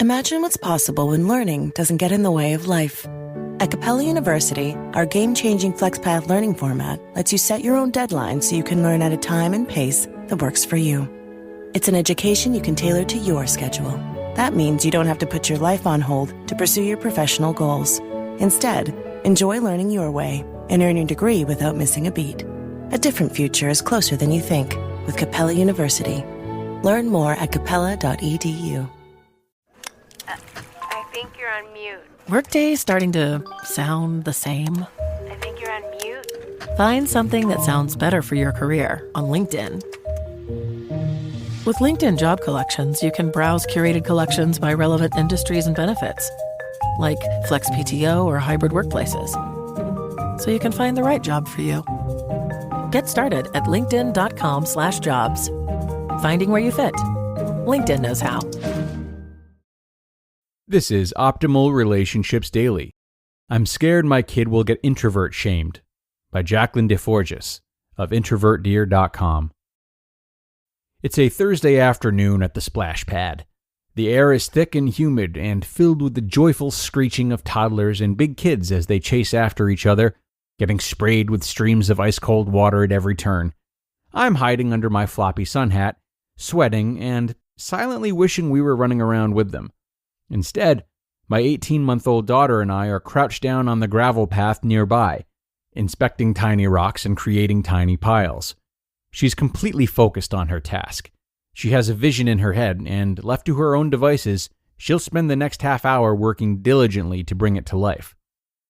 Imagine what's possible when learning doesn't get in the way of life. At Capella University, our game-changing FlexPath learning format lets you set your own deadlines so you can learn at a time and pace that works for you. It's an education you can tailor to your schedule. That means you don't have to put your life on hold to pursue your professional goals. Instead, enjoy learning your way and earn your degree without missing a beat. A different future is closer than you think with Capella University. Learn more at capella.edu. I think you're on mute. Workday starting to sound the same? I think you're on mute. Find something that sounds better for your career on LinkedIn. With LinkedIn Job Collections, you can browse curated collections by relevant industries and benefits, like flex PTO or hybrid workplaces, so you can find the right job for you. Get started at linkedin.com/jobs. Finding where you fit. LinkedIn knows how. This is Optimal Relationships Daily. I'm scared my kid will get introvert shamed by Jaclyn Desforges of introvertdear.com. It's a Thursday afternoon at the splash pad. The air is thick and humid and filled with the joyful screeching of toddlers and big kids as they chase after each other, getting sprayed with streams of ice-cold water at every turn. I'm hiding under my floppy sun hat, sweating and silently wishing we were running around with them. Instead, my 18-month-old daughter and I are crouched down on the gravel path nearby, inspecting tiny rocks and creating tiny piles. She's completely focused on her task. She has a vision in her head, and left to her own devices, she'll spend the next half hour working diligently to bring it to life.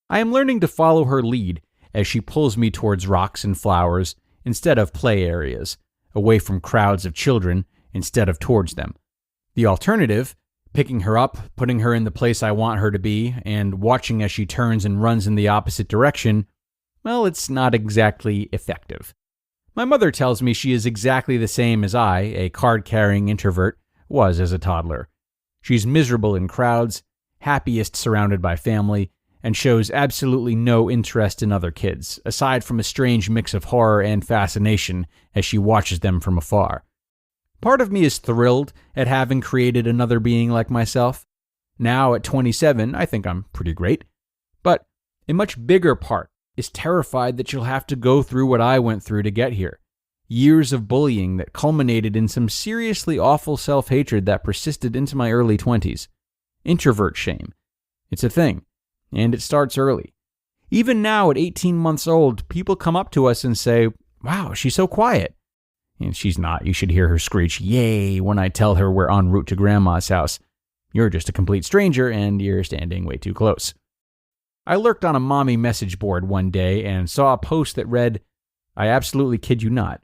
I am learning to follow her lead as she pulls me towards rocks and flowers instead of play areas, away from crowds of children instead of towards them. The alternative, picking her up, putting her in the place I want her to be, and watching as she turns and runs in the opposite direction, well, it's not exactly effective. My mother tells me she is exactly the same as I, a card-carrying introvert, was as a toddler. She's miserable in crowds, happiest surrounded by family, and shows absolutely no interest in other kids, aside from a strange mix of horror and fascination as she watches them from afar. Part of me is thrilled at having created another being like myself. Now, at 27, I think I'm pretty great. But a much bigger part is terrified that she'll have to go through what I went through to get here. Years of bullying that culminated in some seriously awful self-hatred that persisted into my early 20s. Introvert shame. It's a thing, and it starts early. Even now, at 18 months old, people come up to us and say, "Wow, she's so quiet." And she's not. You should hear her screech, "Yay," when I tell her we're en route to Grandma's house. You're just a complete stranger, and you're standing way too close. I lurked on a mommy message board one day and saw a post that read, I absolutely kid you not,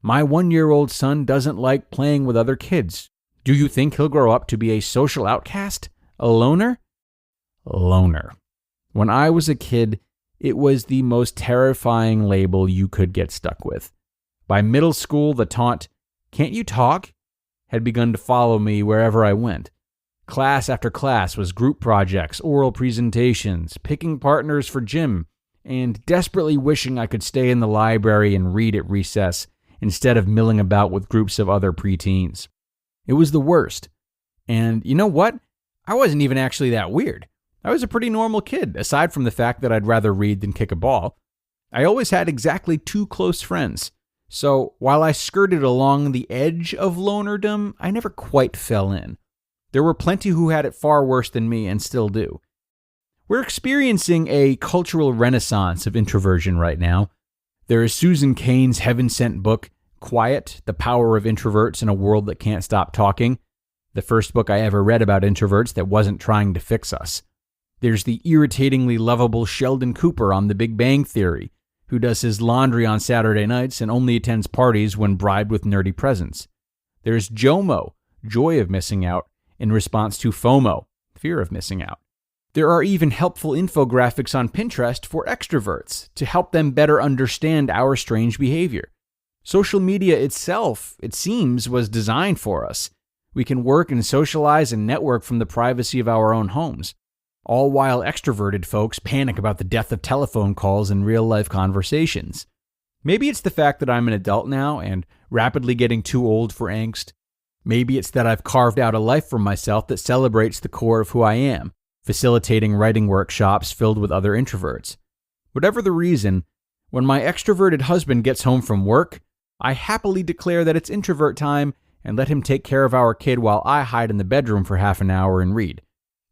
"My 1-year-old son doesn't like playing with other kids. Do you think he'll grow up to be a social outcast? A loner?" Loner. When I was a kid, it was the most terrifying label you could get stuck with. By middle school, the taunt, "Can't you talk?" had begun to follow me wherever I went. Class after class was group projects, oral presentations, picking partners for gym, and desperately wishing I could stay in the library and read at recess instead of milling about with groups of other preteens. It was the worst. And you know what? I wasn't even actually that weird. I was a pretty normal kid, aside from the fact that I'd rather read than kick a ball. I always had exactly 2 close friends. So while I skirted along the edge of lonerdom, I never quite fell in. There were plenty who had it far worse than me and still do. We're experiencing a cultural renaissance of introversion right now. There is Susan Cain's heaven-sent book, Quiet, The Power of Introverts in a World That Can't Stop Talking, the first book I ever read about introverts that wasn't trying to fix us. There's the irritatingly lovable Sheldon Cooper on The Big Bang Theory, who does his laundry on Saturday nights and only attends parties when bribed with nerdy presents. There's JOMO, Joy of Missing Out, in response to FOMO, Fear of Missing Out. There are even helpful infographics on Pinterest for extroverts to help them better understand our strange behavior. Social media itself, it seems, was designed for us. We can work and socialize and network from the privacy of our own homes, all while extroverted folks panic about the death of telephone calls and real-life conversations. Maybe it's the fact that I'm an adult now and rapidly getting too old for angst. Maybe it's that I've carved out a life for myself that celebrates the core of who I am, facilitating writing workshops filled with other introverts. Whatever the reason, when my extroverted husband gets home from work, I happily declare that it's introvert time and let him take care of our kid while I hide in the bedroom for half an hour and read.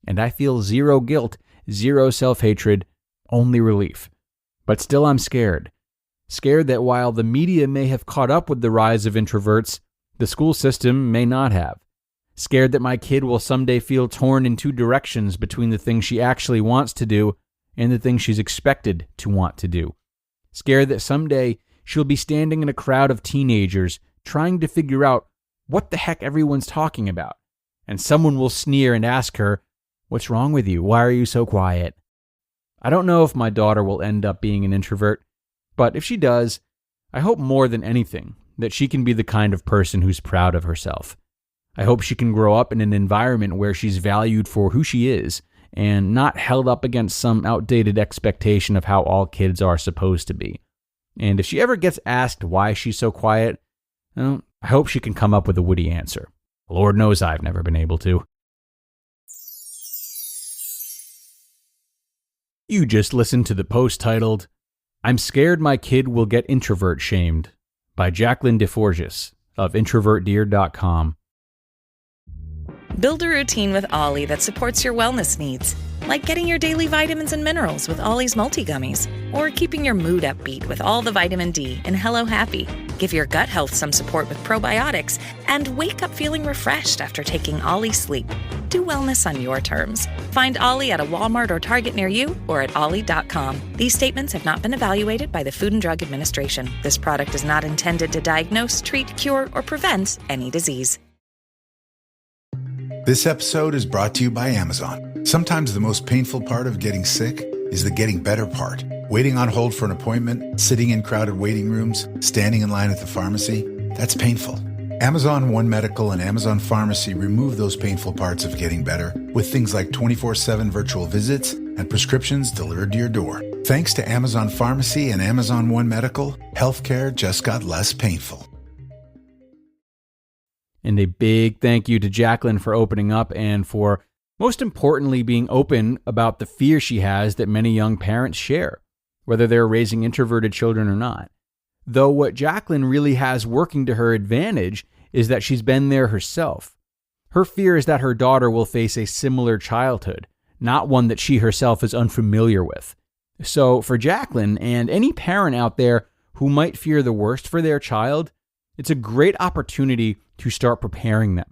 And I feel zero guilt, zero self-hatred, only relief. But still I'm scared. Scared that while the media may have caught up with the rise of introverts, the school system may not have. Scared that my kid will someday feel torn in two directions between the things she actually wants to do and the things she's expected to want to do. Scared that someday she'll be standing in a crowd of teenagers trying to figure out what the heck everyone's talking about. And someone will sneer and ask her, "What's wrong with you? Why are you so quiet?" I don't know if my daughter will end up being an introvert, but if she does, I hope more than anything that she can be the kind of person who's proud of herself. I hope she can grow up in an environment where she's valued for who she is and not held up against some outdated expectation of how all kids are supposed to be. And if she ever gets asked why she's so quiet, well, I hope she can come up with a witty answer. Lord knows I've never been able to. You just listened to the post titled, "I'm Scared My Kid Will Get Introvert Shamed" by Jaclyn Desforges of introverted.com. Build a routine with Ollie that supports your wellness needs, like getting your daily vitamins and minerals with Ollie's multi-gummies, or keeping your mood upbeat with all the vitamin D in Hello Happy. Give your gut health some support with probiotics, and wake up feeling refreshed after taking Ollie Sleep. Do wellness on your terms. Find Ollie at a Walmart or Target near you or at ollie.com. These statements have not been evaluated by the Food and Drug Administration. This product is not intended to diagnose, treat, cure, or prevent any disease. This episode is brought to you by Amazon. Sometimes the most painful part of getting sick is the getting better part. Waiting on hold for an appointment, sitting in crowded waiting rooms, standing in line at the pharmacy, that's painful. Amazon One Medical and Amazon Pharmacy remove those painful parts of getting better with things like 24/7 virtual visits and prescriptions delivered to your door. Thanks to Amazon Pharmacy and Amazon One Medical, healthcare just got less painful. And a big thank you to Jaclyn for opening up and for, most importantly, being open about the fear she has that many young parents share, whether they're raising introverted children or not. Though what Jaclyn really has working to her advantage is that she's been there herself. Her fear is that her daughter will face a similar childhood, not one that she herself is unfamiliar with. So for Jaclyn and any parent out there who might fear the worst for their child, it's a great opportunity to start preparing them.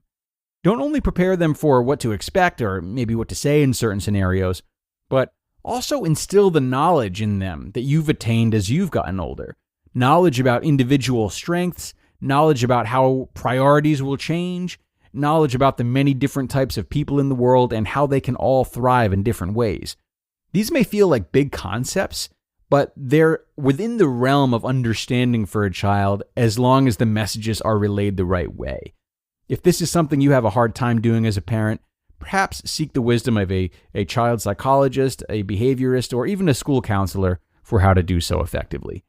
Don't only prepare them for what to expect or maybe what to say in certain scenarios, but also instill the knowledge in them that you've attained as you've gotten older. Knowledge about individual strengths, knowledge about how priorities will change, knowledge about the many different types of people in the world and how they can all thrive in different ways. These may feel like big concepts, but they're within the realm of understanding for a child as long as the messages are relayed the right way. If this is something you have a hard time doing as a parent, perhaps seek the wisdom of a child psychologist, a behaviorist, or even a school counselor for how to do so effectively.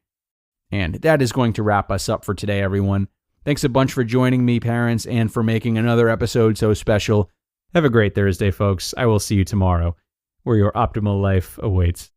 And that is going to wrap us up for today, everyone. Thanks a bunch for joining me, parents, and for making another episode so special. Have a great Thursday, folks. I will see you tomorrow, where your optimal life awaits.